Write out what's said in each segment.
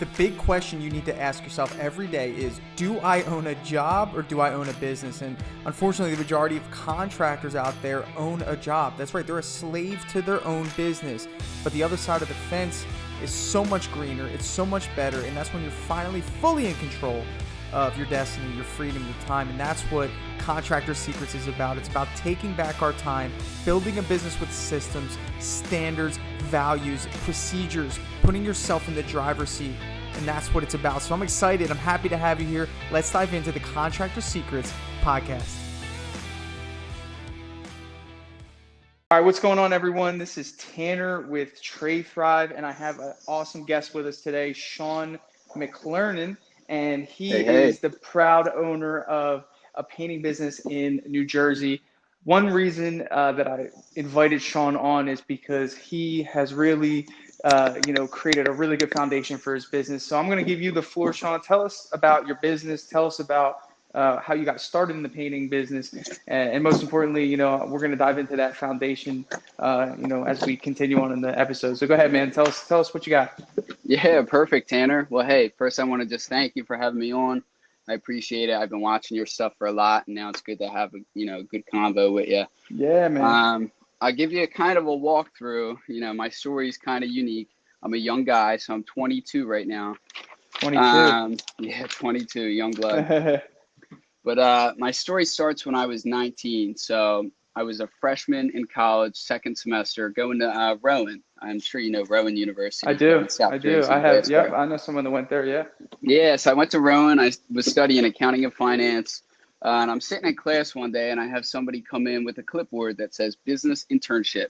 The big question you need to ask yourself every day is, do I own a job or do I own a business? And unfortunately, the majority of contractors out there own a job. That's right, they're a slave to their own business. But the other side of the fence is so much greener, it's so much better, and that's when you're finally fully in control of your destiny, your freedom, your time. And that's what Contractor Secrets is about. It's about taking back our time, building a business with systems, standards, values, procedures, putting yourself in the driver's seat. And that's what it's about. So I'm excited. I'm happy to have you here. Let's dive into the Contractor Secrets podcast. All right, what's going on, everyone? This is Tanner with Trade Thrive, and I have an awesome guest with us today, Shawn McLernan, and he is the proud owner of a painting business in New Jersey. One reason that I invited Shawn on is because he has really, created a really good foundation for his business. So I'm going to give you the floor, Shawn. Tell us about your business. Tell us about how you got started in the painting business, and most importantly, we're going to dive into that foundation, as we continue on in the episode. So go ahead, man. Tell us what you got. Yeah, perfect, Tanner. Well, hey, first I want to just thank you for having me on. I appreciate it. I've been watching your stuff for a lot, and now it's good to have a good convo with you. Yeah, man. I'll give you a kind of a walkthrough. My story is kind of unique. I'm a young guy, so I'm 22 right now. 22. 22, young blood. But my story starts when I was 19. So I was a freshman in college, second semester, going to Rowan. I'm sure you know Rowan University. I do. Jersey, I have. Yep. I know someone that went there. Yeah. Yeah. So I went to Rowan. I was studying accounting and finance. And I'm sitting in class one day, and I have somebody come in with a clipboard that says business internship.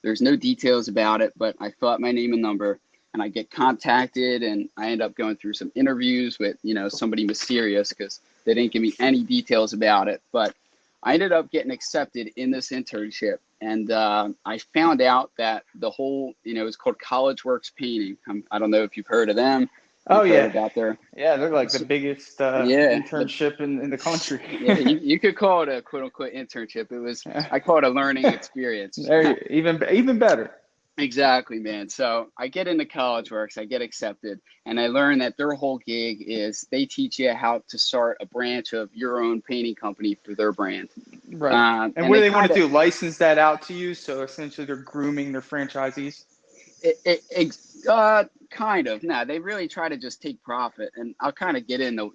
There's no details about it, but I fill out my name and number, and I get contacted, and I end up going through some interviews with, somebody mysterious because they didn't give me any details about it. But I ended up getting accepted in this internship, and I found out that the whole, it's called College Works Painting. I don't know if you've heard of them. Oh, yeah. About there. Yeah, they're like the biggest internship in the country. Yeah, you could call it a quote-unquote internship. I call it a learning experience. Even better. Exactly, man. So I get into College Works, I get accepted, and I learn that their whole gig is they teach you how to start a branch of your own painting company for their brand. Right. And what do they want to do? License that out to you? So essentially they're grooming their franchisees? Kind of. No, they really try to just take profit, and I'll kind of get into,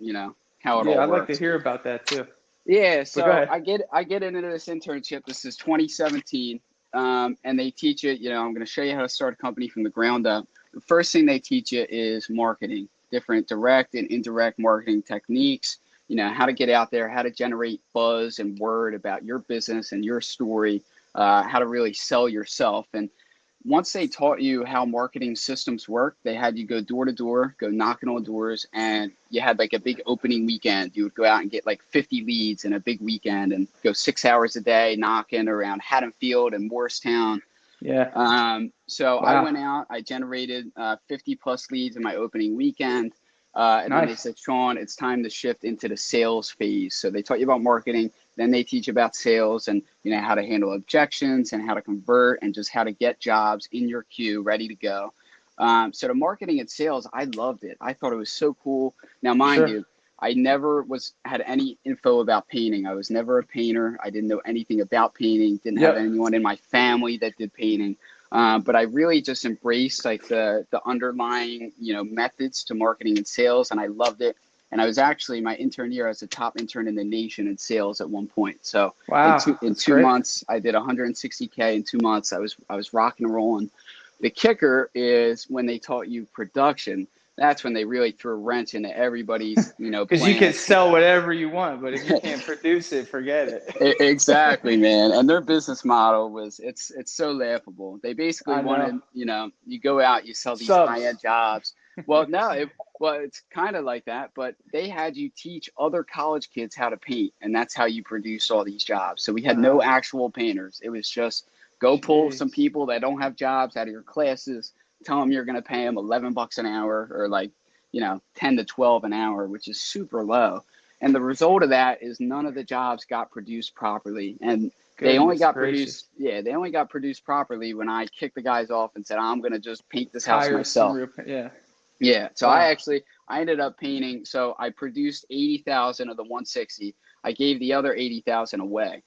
how it all works. Yeah, I'd like to hear about that too. Yeah, so I get into this internship. This is 2017. And they teach you, I'm going to show you how to start a company from the ground up. The first thing they teach you is marketing, different direct and indirect marketing techniques, how to get out there, how to generate buzz and word about your business and your story, how to really sell yourself. And once they taught you how marketing systems work, they had you go door to door, go knocking on doors, and you had like a big opening weekend. You would go out and get like 50 leads in a big weekend and go 6 hours a day knocking around Haddonfield and Morristown. Yeah. So wow. I went out, I generated 50 plus leads in my opening weekend. And nice. Then they said, Shawn, it's time to shift into the sales phase. So they taught you about marketing. Then they teach you about sales and, how to handle objections and how to convert and just how to get jobs in your queue ready to go. So the marketing and sales, I loved it. I thought it was so cool. Now, mind you, I never had any info about painting. I was never a painter. I didn't know anything about painting. Didn't have anyone in my family that did painting. But I really just embraced like the underlying, methods to marketing and sales. And I loved it. And I was actually my intern year, I was the top intern in the nation in sales at one point. So wow, in two months, I did 160K in 2 months. I was rocking and rolling. The kicker is when they taught you production, that's when they really threw a wrench into everybody's, because you can sell whatever you want, but if you can't produce it, forget it. Exactly, man. And their business model was, it's so laughable. They basically wanted, you go out, you sell these high-end jobs. Well, no, it's kind of like that, but they had you teach other college kids how to paint, and that's how you produced all these jobs. So we had no actual painters. It was just go pull some people that don't have jobs out of your classes, tell them you're going to pay them $11 an hour or like, 10 to 12 an hour, which is super low. And the result of that is none of the jobs got produced properly. And they only got produced properly when I kicked the guys off and said, I'm going to just paint this house myself. Yeah. So Wow. I ended up painting. So I produced 80,000 of the 160. I gave the other 80,000 away.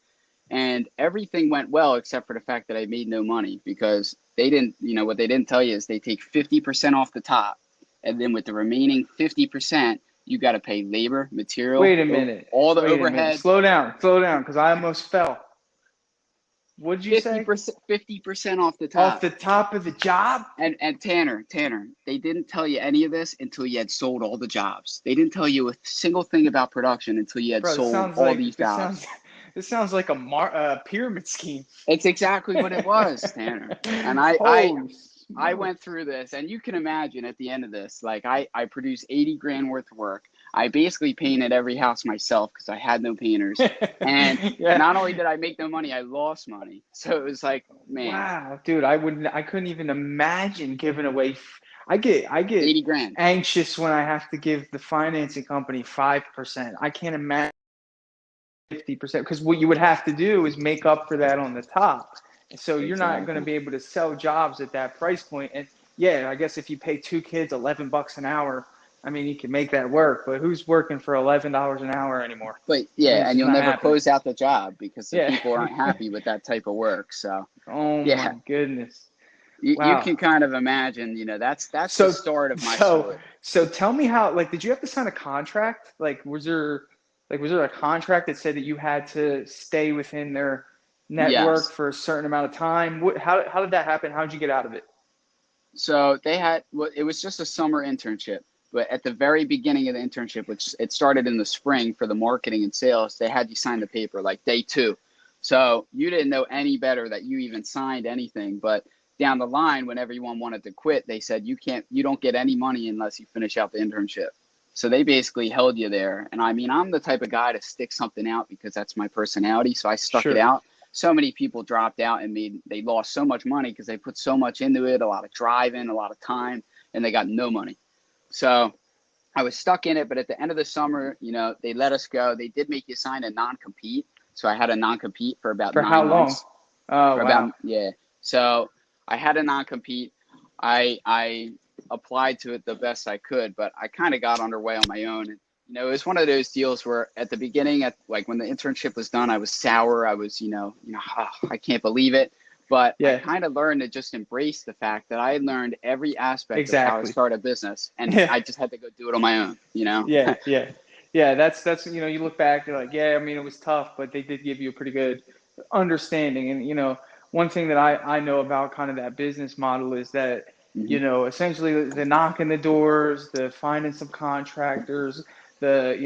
And everything went well except for the fact that I made no money because they didn't, what they didn't tell you is they take 50% off the top. And then with the remaining 50%, you got to pay labor, material, Wait a minute. all the Wait a minute. overhead. Slow down, because I almost fell. What did you say? 50% off the Off top. the top of the job? And Tanner, they didn't tell you any of this until you had sold all the jobs. They didn't tell you a single thing about production until you had Bro, this sold sounds all like these jobs. this sounds like a pyramid scheme. It's exactly what it was, Tanner. And Holy I smokes. went through this, and you can imagine at the end of this, like I produced 80 grand worth of work. I basically painted every house myself because I had no painters. And Yeah. not only did I make no money, I lost money. So it was like, man, Wow, dude, I couldn't even imagine giving away. I get 80 grand. anxious when I have to give the financing company 5%. I can't imagine 50% because what you would have to do is make up for that on the top. So you're not going to Exactly. be able to sell jobs at that price point. And yeah, I guess if you pay two kids $11 an hour, I mean, you can make that work. But who's working for $11 an hour anymore? But I mean, yeah, it's and just you'll not never happening. close out the job because the Yeah. people aren't happy with that type of work. So Oh my yeah, goodness. you Wow. can kind of imagine, that's the So start of my so story. so tell me how, like, did you have to sign a contract? Was there a contract that said that you had to stay within their network Yes. for a certain amount of time? How did that happen? How did you get out of it? So it was just a summer internship, but at the very beginning of the internship, which it started in the spring for the marketing and sales, they had you sign the paper like day two. So you didn't know any better that you even signed anything, but down the line, when everyone wanted to quit, they said you don't get any money unless you finish out the internship. So they basically held you there. And I mean, I'm the type of guy to stick something out because that's my personality. So I stuck it Sure. out. So many people dropped out and they lost so much money because they put so much into it, a lot of driving, a lot of time, and they got no money. So I was stuck in it, but at the end of the summer, they let us go. They did make you sign a non-compete. So I had a non-compete for about For how 9 long? months. Oh, For about, wow. yeah. So I had a non-compete. I applied to it the best I could, but I kind of got underway on my own. And, it was one of those deals where at the beginning, like when the internship was done, I was sour. I was, oh, I can't believe it. But I Yeah, kind of learned to just embrace the fact that I learned every aspect of how to exactly. start a business, and Yeah. I just had to go do it on my own. Yeah, yeah. Yeah, that's you look back, you're like, yeah, I mean, it was tough, but they did give you a pretty good understanding. And one thing that I know about kind of that business model is that, Hmm. essentially the knocking the doors, the finding some contractors, the,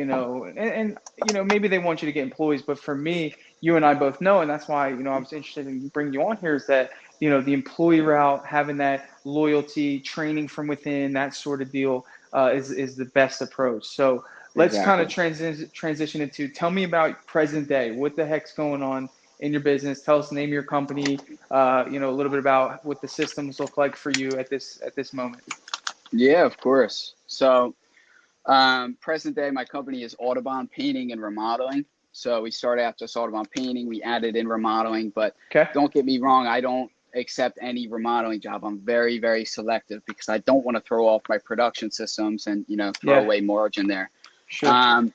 and maybe they want you to get employees, but for me, you and I both know, and that's why, I was interested in bringing you on here, is that, the employee route, having that loyalty, training from within, that sort of deal, is the best approach. So let's kind of Exactly. transition into, tell me about present day. What the heck's going on in your business? Tell us the name of your company. A little bit about what the systems look like for you at this moment. Yeah, of course. So present day, my company is Audubon Painting and Remodeling. So we started out just Audubon Painting. We added in remodeling, but Okay. don't get me wrong, I don't accept any remodeling job. I'm very, very selective because I don't want to throw off my production systems and, throw Yeah. away margin there. Sure. Um,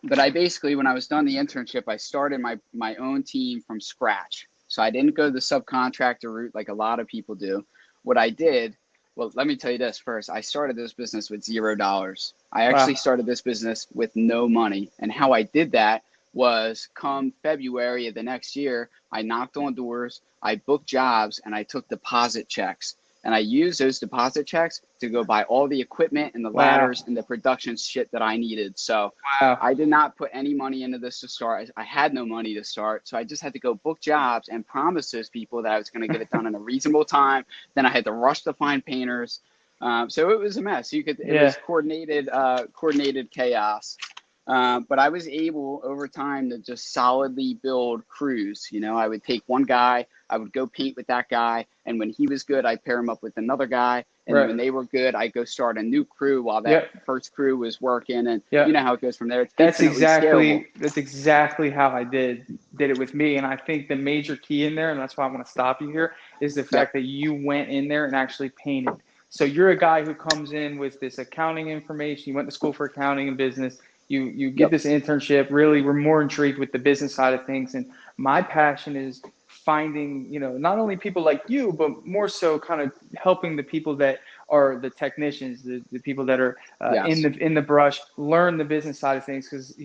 but I basically, when I was done the internship, I started my own team from scratch. So I didn't go the subcontractor route like a lot of people do. What I did, well, let me tell you this first. I started this business with $0. I actually Wow. started this business with no money. And how I did that was come February of the next year, I knocked on doors, I booked jobs, and I took deposit checks. And I used those deposit checks to go buy all the equipment and the Wow. ladders and the production shit that I needed. So Wow. I did not put any money into this to start. I had no money to start. So I just had to go book jobs and promise those people that I was going to get it done in a reasonable time. Then I had to rush to find painters. So it was a mess. It Yeah. was coordinated chaos. But I was able over time to just solidly build crews. I would take one guy, I would go paint with that guy, and when he was good, I'd pair him up with another guy. And then Right. when they were good, I'd go start a new crew while that Yep. first crew was working. And you know Yep. how it goes from there. It's That's infinitely scalable. exactly how I did it with me. And I think the major key in there, and that's why I want to stop you here, is the Yep. fact that you went in there and actually painted. So you're a guy who comes in with this accounting information. You went to school for accounting and business. You get Yep. this internship. Really, we're more intrigued with the business side of things. And my passion is finding, not only people like you, but more so kind of helping the people that are the technicians, the people that are Yes. in the brush, learn the business side of things, because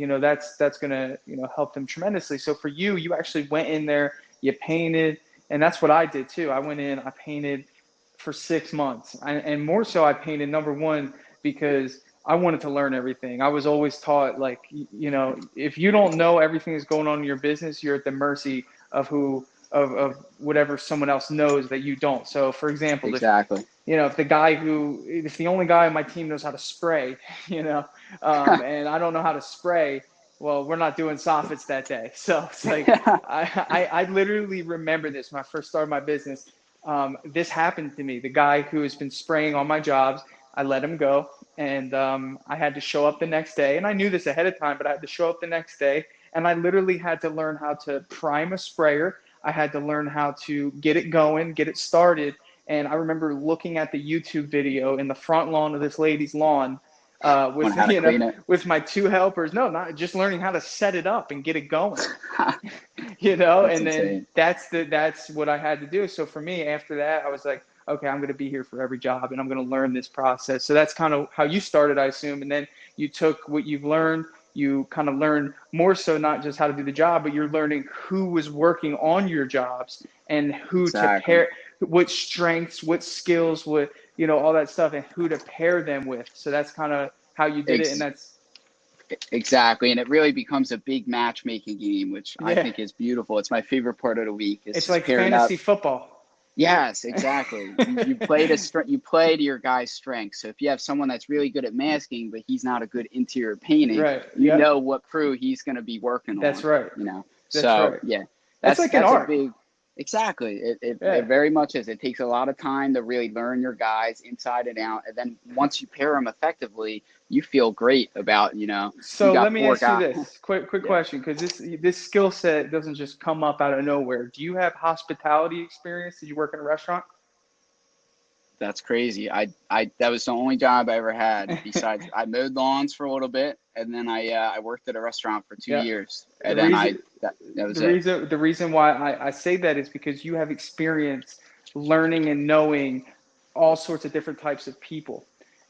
that's gonna help them tremendously. So for you, you actually went in there, you painted, and that's what I did too. I went in, I painted for 6 months, and more so, I painted number one because I wanted to learn everything. I was always taught, like, if you don't know everything that's going on in your business, you're at the mercy of whatever someone else knows that you don't. So for example, Exactly. if the only guy on my team knows how to spray, and I don't know how to spray, well, we're not doing soffits that day. So it's like, I literally remember this when I first started my business. This happened to me. The guy who has been spraying all my jobs, I let him go, and I had to show up the next day. And I knew this ahead of time, but I had to show up the next day, and I literally had to learn how to prime a sprayer. I had to learn how to get it going, get it started. And I remember looking at the YouTube video in the front lawn of this lady's lawn, On with how to clean it. with my two helpers. No, not just learning how to set it up and get it going. That's And then insane. that's what I had to do. So for me, after that, I was like, okay, I'm going to be here for every job, and I'm going to learn this process. So that's kind of how you started, I assume. And then you took what you've learned, you kind of learned more so not just how to do the job, but you're learning who was working on your jobs and who to Exactly. pair, what strengths, what skills, what, all that stuff, and who to pair them with. So that's kind of how you did it. And that's, Exactly. And it really becomes a big matchmaking game, which I yeah, think is beautiful. It's my favorite part of the week, is it's just like pairing up. fantasy football. Yes, exactly. You play you play to your guy's strengths. So if you have someone that's really good at masking, but he's not a good interior painting, Right. you Yep. know what crew he's going to be working That's on. right. That's So right. yeah, It's like an that's a art. big. Exactly. It Yeah. very much is. It takes a lot of time to really learn your guys inside and out, and then once you pair them effectively, you feel great about you So let got me four ask you guys. this quick Yeah. question, because this skill set doesn't just come up out of nowhere. Do you have hospitality experience? Did you work in a restaurant? That's crazy. That was the only job I ever had. Besides, I mowed lawns for a little bit, and then I worked at a restaurant for two Yeah. years, The and then reason that was the it. reason the reason why I say that is because you have experience learning and knowing all sorts of different types of people.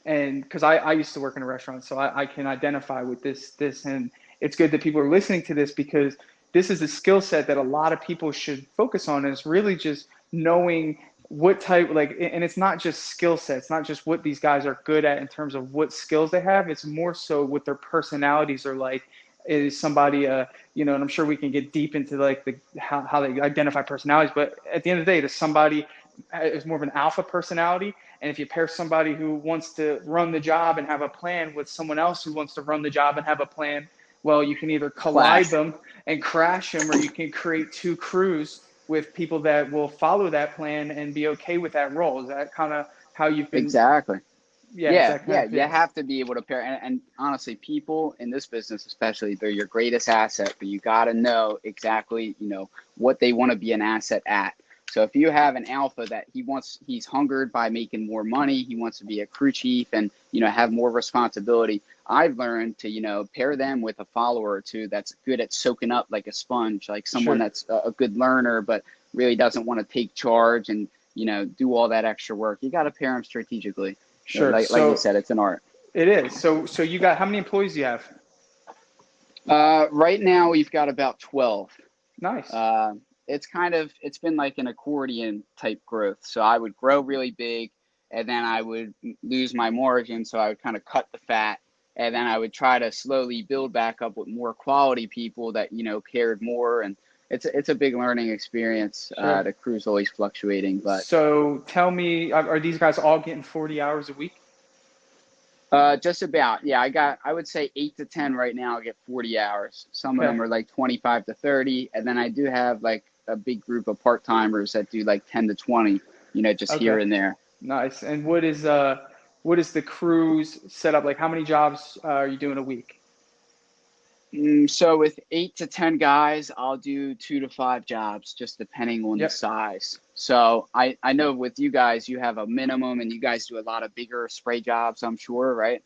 And because I used to work in a restaurant, so I can identify with this, and it's good that people are listening to this, because this is a skill set that a lot of people should focus on. And it's really just knowing what type, like, and it's not just skill sets, not just what these guys are good at in terms of what skills they have. It's more so what their personalities are like. Is somebody and I'm sure we can get deep into like how they identify personalities, but at the end of the day, does somebody is more of an alpha personality? And if you pair somebody who wants to run the job and have a plan with someone else who wants to run the job and have a plan, well, you can either collide Clash. them and crash them, or you can create two crews with people that will follow that plan and be okay with that role. Is that kind of how you've been? Exactly. Yeah, is Yeah, that kind yeah. of, You yeah, have to be able to pair, and honestly, people in this business, especially, they're your greatest asset. But you got to know exactly, what they want to be an asset at. So if you have an alpha that he's hungered by making more money, he wants to be a crew chief and have more responsibility. I've learned to pair them with a follower or two that's good at soaking up like a sponge, like someone sure, that's a good learner but really doesn't want to take charge and do all that extra work. You got to pair them strategically. sure. Like you So said, it's an art. it is. So you got, how many employees do you have? Right now we've got about 12. Nice. Uh, it's been like an accordion type growth. So I would grow really big, and then I would lose my margin. So I would kind of cut the fat, and then I would try to slowly build back up with more quality people that cared more. And it's a big learning experience. Sure. The crew's always fluctuating, but So tell me, are these guys all getting 40 hours a week? just about. Yeah, I would say 8 to 10 right now. I get 40 hours. Some of Okay. them are like 25 to 30. And then I do have like a big group of part-timers that do like 10 to 20, just here Okay. and there. Nice. And what is the cruise setup like? How many jobs are you doing a week? So with 8 to 10 guys, I'll do 2 to 5 jobs, just depending on the Yep. size. So I know with you guys, you have a minimum and you guys do a lot of bigger spray jobs, I'm sure, right?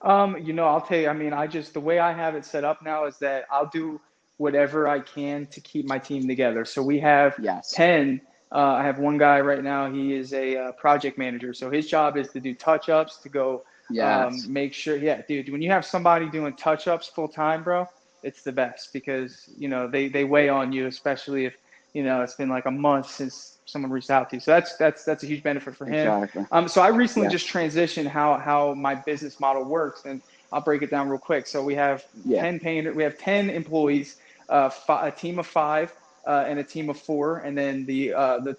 I'll tell you, I mean, the way I have it set up now is that I'll do whatever I can to keep my team together. So we have Yes. 10. I have one guy right now. He is a project manager. So his job is to do touch-ups, to go Yes. make sure. Yeah, dude, when you have somebody doing touch-ups full time, bro, it's the best because, they weigh on you, especially if, it's been like a month since someone reached out to you. So that's a huge benefit for him. Exactly. So I recently Yeah. just transitioned how my business model works, and I'll break it down real quick. So we have Yeah. 10 employees, a team of 5, and a team of 4, and then the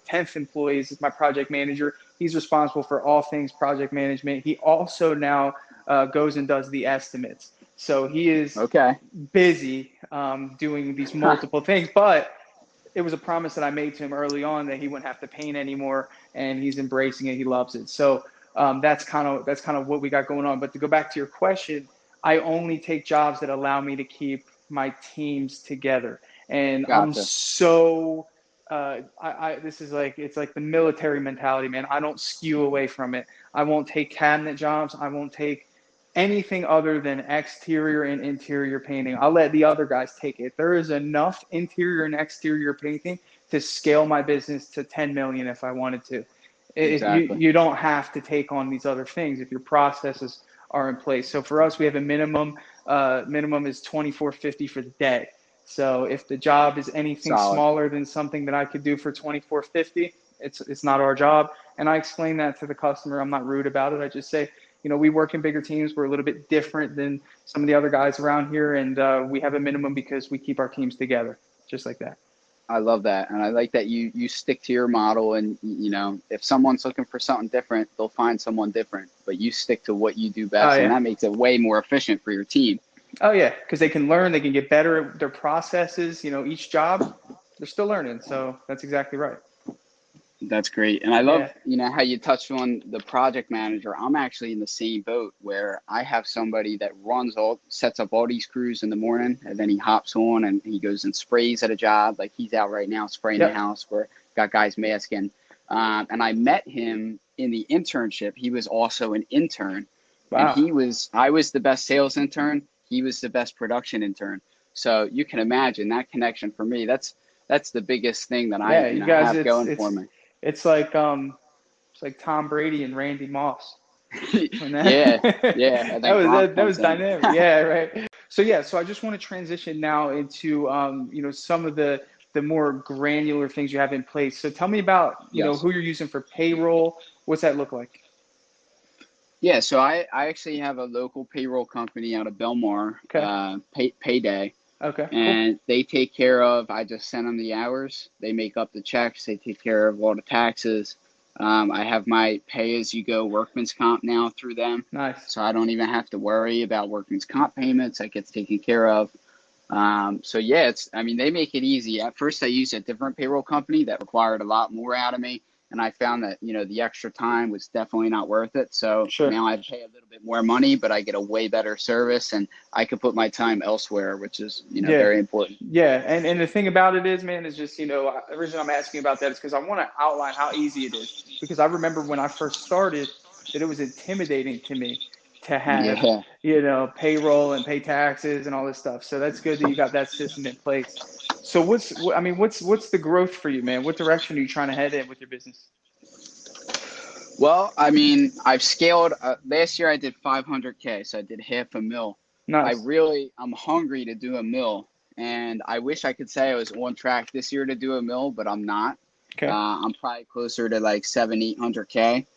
10th employee is my project manager. He's responsible for all things project management. He also now goes and does the estimates. So he is Okay. busy doing these multiple things, but it was a promise that I made to him early on that he wouldn't have to paint anymore, and he's embracing it. He loves it. So that's kind of what we got going on. But to go back to your question, I only take jobs that allow me to keep my teams together, and I'm Gotcha. so. This is like it's like the military mentality, man. I don't skew away from it. I won't take cabinet jobs. I won't take anything other than exterior and interior painting. I'll let the other guys take it. There is enough interior and exterior painting to scale my business to 10 million if I wanted to. Exactly. You don't have to take on these other things if your processes are in place. So for us, we have a minimum is 24.50 for the day. So if the job is anything Solid. smaller than something that I could do for 24.50, it's not our job. And I explain that to the customer. I'm not rude about it. I just say, we work in bigger teams. We're a little bit different than some of the other guys around here, and we have a minimum because we keep our teams together, just like that. I love that. And I like that you stick to your model, and if someone's looking for something different, they'll find someone different, but you stick to what you do Oh best, and yeah. that makes it way more efficient for your team. Oh yeah, because they can learn, they can get better at their processes. Each job, they're still learning. So that's exactly right. That's great. And I love, Yeah. how you touched on the project manager. I'm actually in the same boat where I have somebody that sets up all these crews in the morning, and then he hops on and he goes and sprays at a job. Like he's out right now spraying the Yep. house where got guys masking. And I met him in the internship. He was also an intern, and Wow. I was the best sales intern. He was the best production intern. So you can imagine that connection for me. That's the biggest thing that I, Yeah, you guys, have it's going it's for me. it's like Tom Brady and Randy Moss. When that Yeah, yeah, and then Gronk that was comes in. dynamic. Yeah, right. So I just want to transition now into some of the more granular things you have in place. So tell me about Yes. who you're using for payroll. What's that look like? Yeah, so I actually have a local payroll company out of Belmar, Okay. Payday, Okay. Cool. and they take care of, I just send them the hours. They make up the checks. They take care of all the taxes. I have my pay-as-you-go workman's comp now through them, Nice. so I don't even have to worry about workman's comp payments. That gets taken care of. So yeah, I mean, they make it easy. At first I used a different payroll company that required a lot more out of me. And I found that, the extra time was definitely not worth it. So Sure. now I pay a little bit more money, but I get a way better service, and I could put my time elsewhere, which is, Yeah. very important. Yeah, and the thing about it is, man, is just the reason I'm asking about that is because I want to outline how easy it is. Because I remember when I first started, that it was intimidating to me to have Yeah. payroll and pay taxes and all this stuff. So that's good that you got that system in place. So what's the growth for you, man? What direction are you trying to head in with your business? Well, I mean, I've scaled. Last year I did 500K, so I did half a mil. Nice. I'm hungry to do a mil, and I wish I could say I was on track this year to do a mil, but I'm not. Okay. I'm probably closer to like 800K.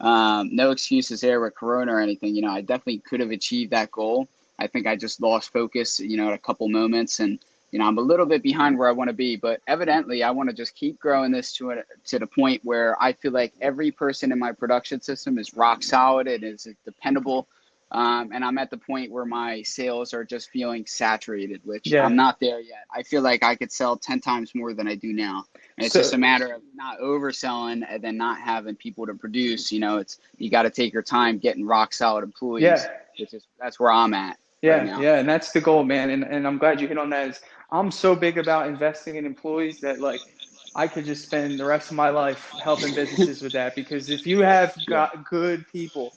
No excuses there with Corona or anything. I definitely could have achieved that goal. I think I just lost focus, at a couple moments, and I'm a little bit behind where I want to be. But evidently, I want to just keep growing this to the point where I feel like every person in my production system is rock solid. It is dependable. And I'm at the point where my sales are just feeling saturated, which Yeah. I'm not there yet. I feel like I could sell 10 times more than I do now. And it's just So a matter of not overselling and then not having people to produce. You got to take your time getting rock solid employees, yeah. that's where I'm at right Yeah, now. yeah, and that's the goal, man. And I'm glad you hit on that. I'm so big about investing in employees that like I could just spend the rest of my life helping businesses with that, because if you have Yeah. got good people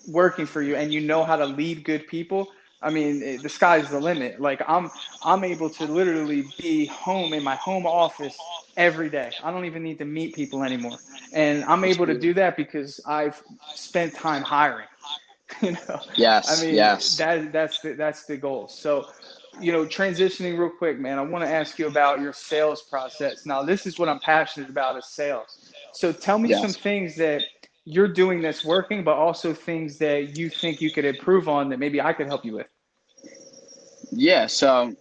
working for you and you know how to lead good people, I mean, the sky's the limit. Like I'm able to literally be home in my home office every day. I don't even need to meet people anymore. And I'm It's able to beautiful. do that because I've spent time hiring. you know, I Yes, mean, yes. that's the goal. So, transitioning real quick, man, I want to ask you about your sales process. Now, this is what I'm passionate about, is sales. So tell me some Yes. things that you're doing that's working, but also things that you think you could improve on that maybe I could help you with. Yeah. So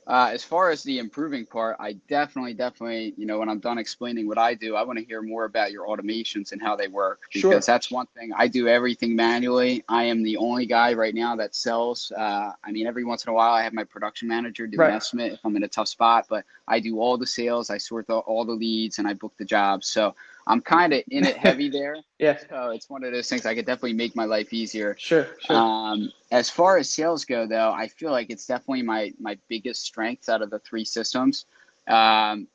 as far as the improving part, I definitely, when I'm done explaining what I do, I want to hear more about your automations and how they work, because Sure. that's one thing. I do everything manually. I am the only guy right now that sells. I mean, every once in a while, I have my production manager do an Right. estimate if I'm in a tough spot, but I do all the sales, I sort all the leads, and I book the jobs. So I'm kind of in it heavy there. Yeah. So it's one of those things I could definitely make my life easier. Sure. Sure. As far as sales go, though, I feel like it's definitely my biggest strength out of the three systems. I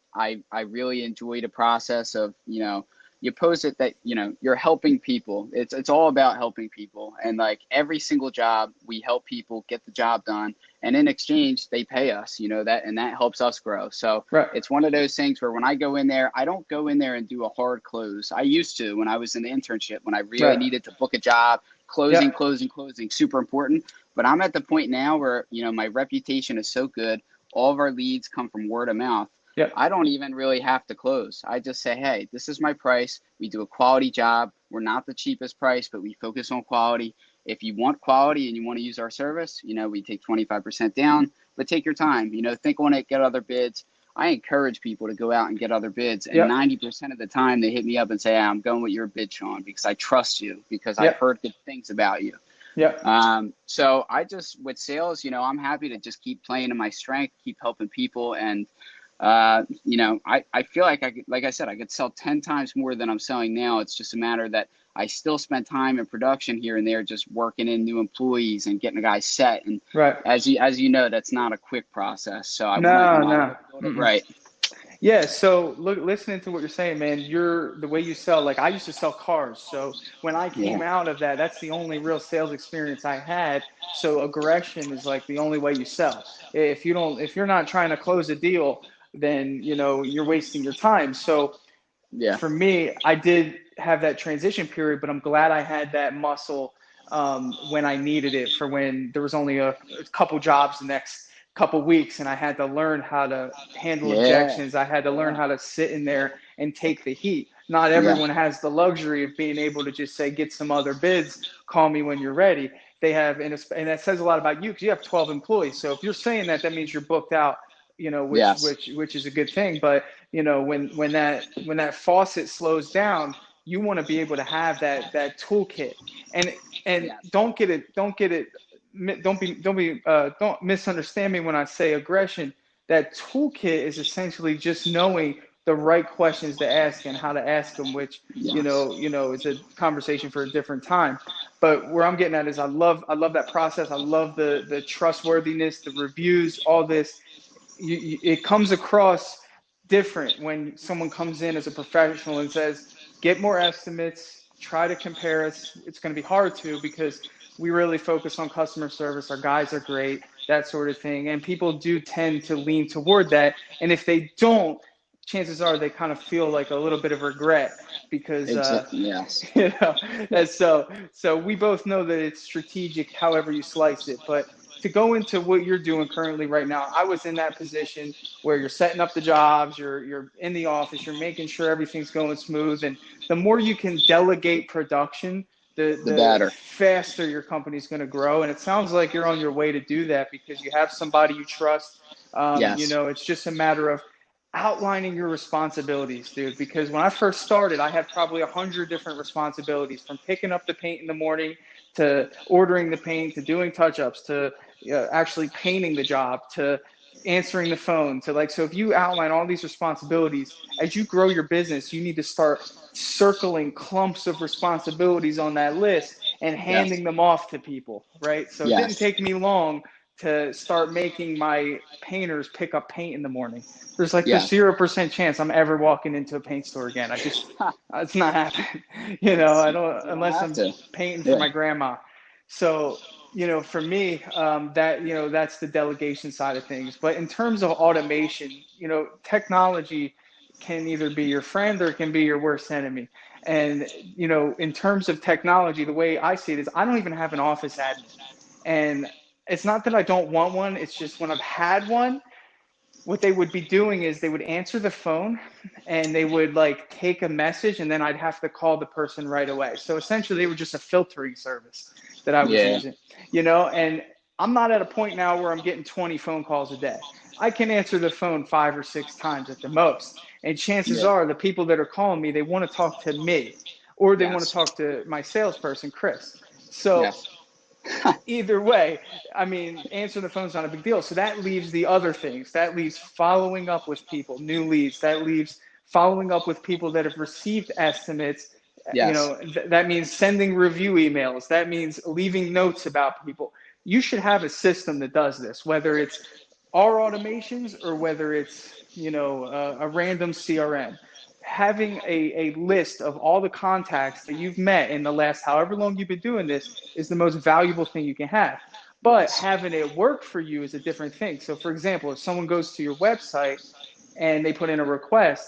really enjoy the process of, you pose it that, you're helping people. It's all about helping people. And like every single job, we help people get the job done. And in exchange, they pay us, and that helps us grow. So Right. it's one of those things where when I go in there, I don't go in there and do a hard close. I used to when I was in the internship, when I really Right. needed to book a job. Closing, Yep. closing, closing, super important. But I'm at the point now where, my reputation is so good. All of our leads come from word of mouth. Yep. I don't even really have to close. I just say, hey, this is my price. We do a quality job. We're not the cheapest price, but we focus on quality. If you want quality and you want to use our service, we take 25% down, but take your time, think on it, get other bids. I encourage people to go out and get other bids. And Yep. 90% of the time they hit me up and say, I'm going with your bid, Shawn, because I trust you, because I've Yep. heard good things about you. Yep. So I just, with sales, I'm happy to just keep playing to my strength, keep helping people. And, I feel like like I said, I could sell 10 times more than I'm selling now. It's just a matter that I still spend time in production here and there, just working in new employees and getting the guys set. And Right. as you know, that's not a quick process. So I want to, No, I no. want to build it Mm-mm. right. Yeah, so look, listening to what you're saying, man, the way you sell, like I used to sell cars. So when I Yeah. came out of that, that's the only real sales experience I had. So aggression is like the only way you sell. If you're not trying to close a deal, then, you're wasting your time. So Yeah. for me, I did have that transition period, but I'm glad I had that muscle when I needed it, for when there was only a couple jobs the next couple weeks and I had to learn how to handle Yeah. objections. I had to learn Yeah. how to sit in there and take the heat. Not Yeah. everyone has the luxury of being able to just say, get some other bids, call me when you're ready. They have, and that says a lot about you, because you have 12 employees. So if you're saying that, that means you're booked out, which Yes. which is a good thing. But when that faucet slows down, you want to be able to have that toolkit. And Yes. don't misunderstand me when I say aggression. That toolkit is essentially just knowing the right questions to ask and how to ask them, which Yes. is a conversation for a different time. But where I'm getting at is I love that process. I love the trustworthiness, the reviews, all this. It comes across different when someone comes in as a professional and says, get more estimates, try to compare us. It's going to be hard to, because we really focus on customer service. Our guys are great, that sort of thing. And people do tend to lean toward that. And if they don't, chances are they kind of feel like a little bit of regret, because Exactly. Yes. you know and so we both know that it's strategic however you slice it. But to go into what you're doing currently right now, I was in that position where you're setting up the jobs, you're in the office, you're making sure everything's going smooth. And the more you can delegate production, The the batter. faster your company's going to grow. And it sounds like you're on your way to do that, because you have somebody you trust. Yes. It's just a matter of outlining your responsibilities, dude. Because when I first started, I had probably 100 different responsibilities, from picking up the paint in the morning to ordering the paint to doing touch-ups to actually painting the job to answering the phone to, like. So if you outline all these responsibilities, as you grow your business, you need to start circling clumps of responsibilities on that list and Yes. handing them off to people, right? So it didn't Yes. take me long to start making my painters pick up paint in the morning. There's like Yeah. this 0% chance I'm ever walking into a paint store again. It's not happening. I don't, You don't unless have I'm to. painting for Yeah. my grandma. So, for me, that's the delegation side of things. But in terms of automation, technology can either be your friend or it can be your worst enemy. And, in terms of technology, the way I see it is I don't even have an office admin. And it's not that I don't want one. It's just when I've had one, what they would be doing is they would answer the phone and they would like take a message and then I'd have to call the person right away. So essentially they were just a filtering service that I was Yeah. using, and I'm not at a point now where I'm getting 20 phone calls a day. I can answer the phone 5 or 6 times at the most. And chances Yeah. are the people that are calling me, they want to talk to me or they want to Yes. talk to my salesperson, Chris. So Yes. either way, I mean, answering the phone is not a big deal. So that leaves the other things. That leaves following up with people, new leads. That leaves following up with people that have received estimates. Yes. That means sending review emails. That means leaving notes about people. You should have a system that does this, whether it's our automations or whether it's, a random CRM. Having a list of all the contacts that you've met in the last however long you've been doing this is the most valuable thing you can have. But Yes. having it work for you is a different thing. So, for example, if someone goes to your website and they put in a request,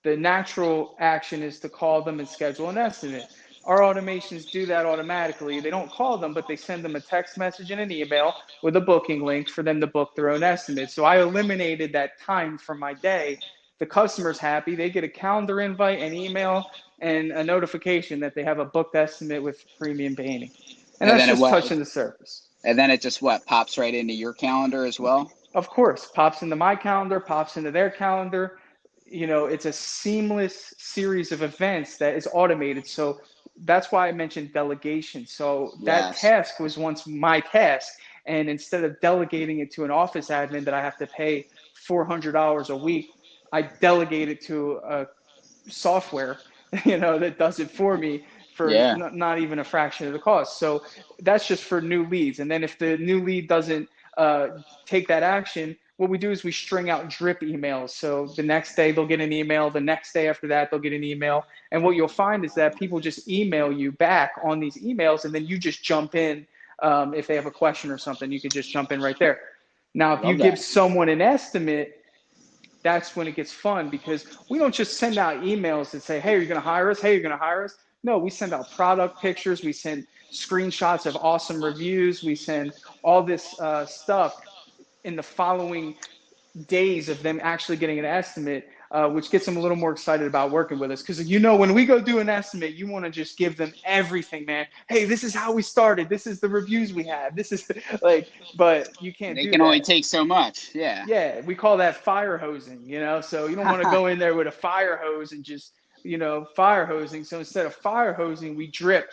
the natural action is to call them and schedule an estimate. Our automations do that automatically. They don't call them, but they send them a text message and an email with a booking link for them to book their own estimate. So I eliminated that time from my day. The customer's happy. They get a calendar invite, an email, and a notification that they have a booked estimate with premium painting. And And that's then just touching the surface. and then it just pops right into your calendar as well. Of course, pops into my calendar, pops into their calendar. It's a seamless series of events that is automated. So that's why I mentioned delegation. So that Yes. task was once my task. And instead of delegating it to an office admin that I have to pay $400 a week, I delegate it to a software, that does it for me for Yeah. not even a fraction of the cost. So that's just for new leads. And then if the new lead doesn't take that action, what we do is we string out drip emails. So the next day they'll get an email. The next day after that, they'll get an email. And what you'll find is that people just email you back on these emails, and then you just jump in. If they have a question or something, you could just jump in right there. Now, if you Love give that. someone an estimate, that's when it gets fun, because we don't just send out emails that say, hey, you're going to hire us. Hey, you're going to hire us. No, we send out product pictures. We send screenshots of awesome reviews. We send all this stuff in the following days of them actually getting an estimate, which gets them a little more excited about working with us. Because, when we go do an estimate, you want to just give them everything, man. Hey, this is how we started. This is the reviews we have. This is but you can't They do can only that. take so much. Yeah. Yeah, we call that fire hosing, so you don't want to go in there with a fire hose and just, fire hosing. So instead of fire hosing, we drip.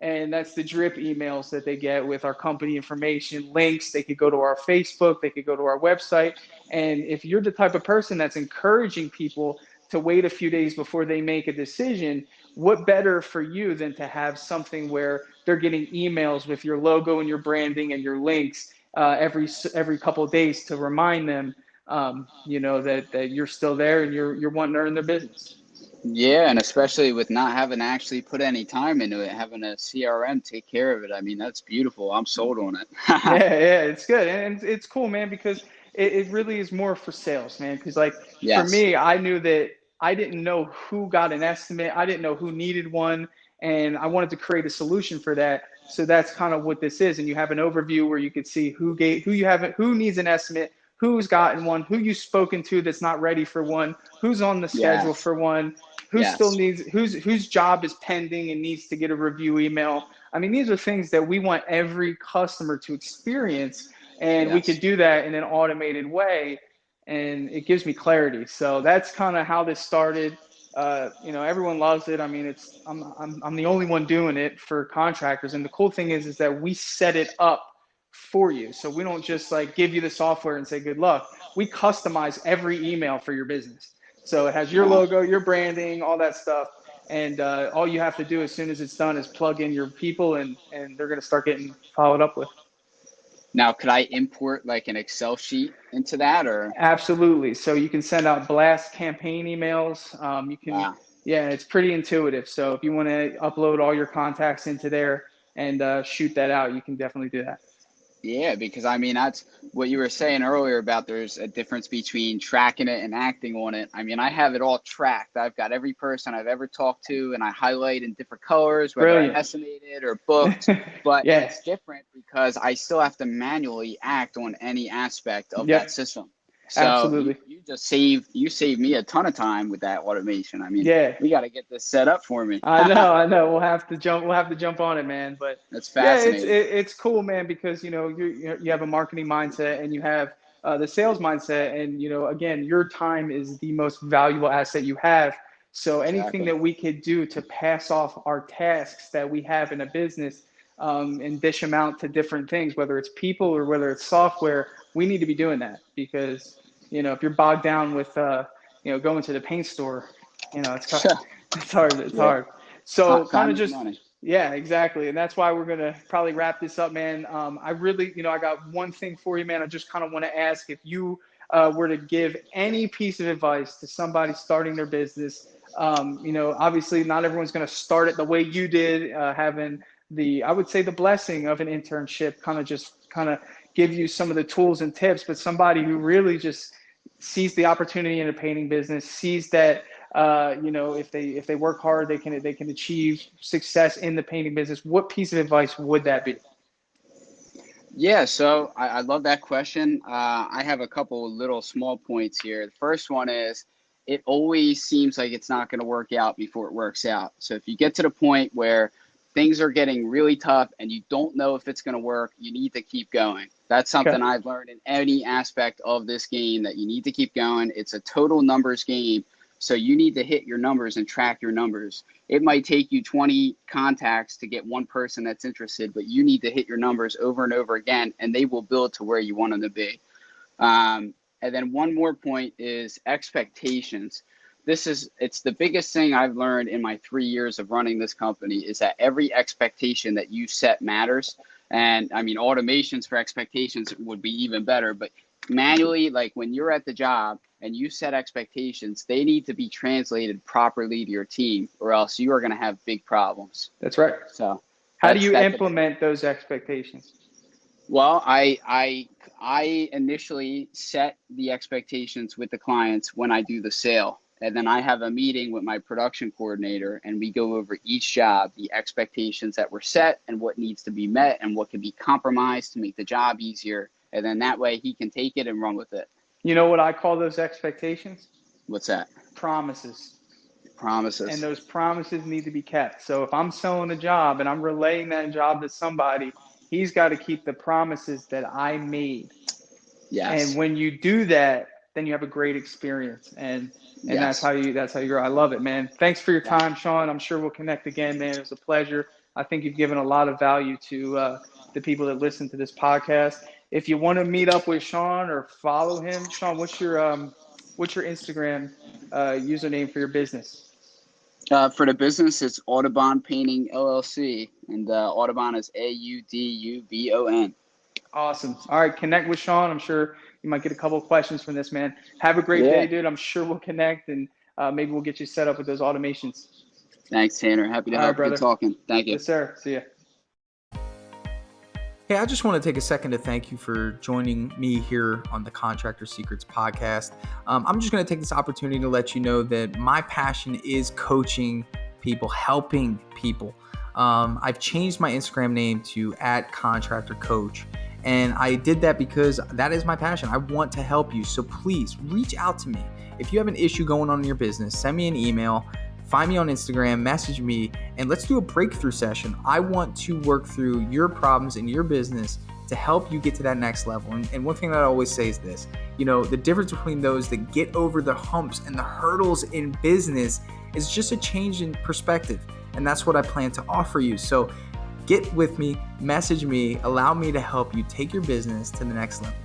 And that's the drip emails that they get with our company information, links. They could go to our Facebook, they could go to our website. And if you're the type of person that's encouraging people to wait a few days before they make a decision, what better for you than to have something where they're getting emails with your logo and your branding and your links every couple of days to remind them, that you're still there and you're wanting to earn their business. Yeah, and especially with not having to actually put any time into it, having a CRM take care of it. I mean, that's beautiful. I'm sold on it. Yeah, it's good. And it's cool, man, because it really is more for sales, man. Because, like, for Yes. me, I knew that I didn't know who got an estimate. I didn't know who needed one. And I wanted to create a solution for that. So that's kind of what this is. And you have an overview where you could see who needs an estimate, who's gotten one, who you've spoken to that's not ready for one, who's on the schedule Yes. for one, who still Yes. needs, whose job is pending and needs to get a review email. I mean, these are things that we want every customer to experience, and we Yes. could do that in an automated way, and it gives me clarity. So that's kind of how this started. Everyone loves it. I mean, I'm the only one doing it for contractors, and the cool thing is that we set it up for you. So we don't just like give you the software and say good luck. We customize every email for your business. So it has your Wow. logo, your branding, all that stuff. And all you have to do as soon as it's done is plug in your people, and they're going to start getting followed up with. Now, could I import like an Excel sheet into that or? Absolutely. So you can send out blast campaign emails. You can, Wow. yeah, it's pretty intuitive. So if you want to upload all your contacts into there and shoot that out, you can definitely do that. Yeah, because I mean, that's what you were saying earlier about there's a difference between tracking it and acting on it. I mean, I have it all tracked. I've got every person I've ever talked to and I highlight in different colors, whether I Brilliant. estimated or booked, but Yeah, it's different because I still have to manually act on any aspect of that yep, system. So absolutely. you just saved me a ton of time with that automation. I mean, Yeah. we got to get this set up for me. I know. We'll have to jump on it, man. But That's yeah, fascinating. it's cool, man, because you have a marketing mindset and you have the sales mindset, and again, your time is the most valuable asset you have. So anything Exactly. that we could do to pass off our tasks that we have in a business, and dish them out to different things, whether it's people or whether it's software, we need to be doing that because if you're bogged down with going to the paint store, it's it's hard. It's Yeah. hard. So kind Time of is just, money. yeah, exactly. And that's why we're going to probably wrap this up, man. I really, I got one thing for you, man. I just kind of want to ask if you were to give any piece of advice to somebody starting their business. Obviously not everyone's going to start it the way you did, having I would say the blessing of an internship, kind of give you some of the tools and tips, but somebody who really just sees the opportunity in a painting business, sees that if they work hard, they can achieve success in the painting business. What piece of advice would that be? Yeah, so I love that question. I have a couple little small points here. The first one is it always seems like it's not going to work out before it works out. So if you get to the point where things are getting really tough and you don't know if it's going to work, you need to keep going. That's Okay. something I've learned in any aspect of this game that you need to keep going. It's a total numbers game. So you need to hit your numbers and track your numbers. It might take you 20 contacts to get one person that's interested, but you need to hit your numbers over and over again, and they will build to where you want them to be. And then one more point is expectations. It's the biggest thing I've learned in my 3 years of running this company is that every expectation that you set matters. And I mean, automations for expectations would be even better, but manually, like when you're at the job and you set expectations, they need to be translated properly to your team, or else you are going to have big problems. That's right. So How do you that's a big. implement those expectations? Well, I initially set the expectations with the clients when I do the sale. And then I have a meeting with my production coordinator and we go over each job, the expectations that were set and what needs to be met and what can be compromised to make the job easier. And then that way he can take it and run with it. You know what I call those expectations? What's that? Promises. And Promises. those promises need to be kept. So if I'm selling a job and I'm relaying that job to somebody, he's got to keep the promises that I made. And Yes. when you do that, then you have a great experience. And Yes. that's how you grow. I love it, man. Thanks for your Yeah. time, Shawn. I'm sure we'll connect again, man. It was a pleasure. I think you've given a lot of value to the people that listen to this podcast. If you want to meet up with Shawn or follow him, Shawn, what's your Instagram username for your business? For the business, it's Audubon Painting LLC, and Audubon is Audubon. Awesome. All right, connect with Shawn. I'm sure you might get a couple of questions from this, man. Have a great day, Yeah. dude. I'm sure we'll connect and maybe we'll get you set up with those automations. Thanks, Tanner. Happy to All right, help. Good brother. talking. Thank you. Yes, sir. See ya. Hey, I just want to take a second to thank you for joining me here on the Contractor Secrets podcast. I'm just going to take this opportunity to let you know that my passion is coaching people, helping people. I've changed my Instagram name to @contractorcoach. And I did that because that is my passion. I want to help you. So please reach out to me. If you have an issue going on in your business, send me an email, find me on Instagram, message me, and let's do a breakthrough session. I want to work through your problems in your business to help you get to that next level. And one thing that I always say is this, the difference between those that get over the humps and the hurdles in business is just a change in perspective. And that's what I plan to offer you. So get with me, message me, allow me to help you take your business to the next level.